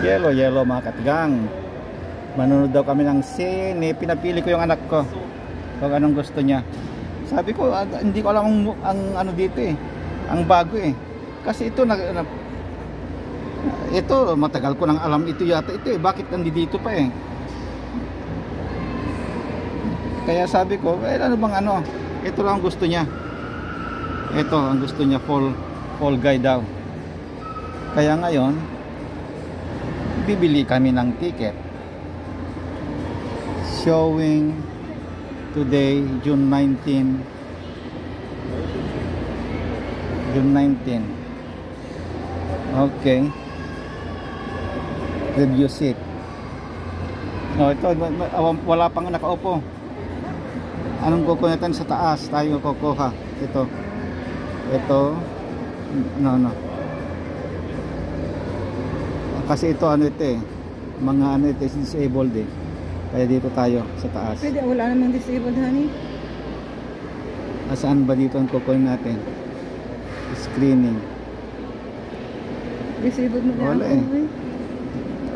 Yellow, yellow mga katigang. Manonood daw kami ng sine. Pinapili ko yung anak ko kung anong gusto niya. Sabi ko, hindi ko alam ang ano dito eh. Ang bago eh. Kasi ito ito matagal ko nang alam ito yata ito eh. Bakit nandito pa eh? Kaya sabi ko, ano bang ano? Ito lang ang gusto niya. Ito ang gusto niya, fall guy daw. Kaya ngayon, bibili kami ng ticket. Showing today, June 19. June 19. Okay. Review seat. Oh, ito wala pang nakaupo. Anong kukuha natin sa taas? Tayo kukuha. Ito. No. Kasi ito ano ito eh. Mga ano ito is disabled eh. Kaya dito tayo sa taas. Pwede, wala namang disabled, honey. Saan ba dito ang kukunin natin? Screening. Disabled mo wala eh.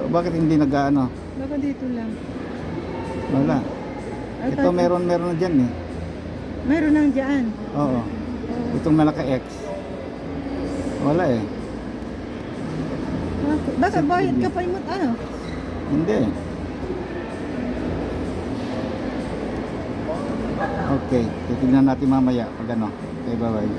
Bakit hindi nag-ano? Baka dito lang. Wala. Ito meron na dyan eh. Meron nang dyan. Oo. Itong malaka X. Wala eh. Baka bayad ka pa imot ano? Hindi. Okay. Titignan natin mamaya pag ano. Okay, bye bye.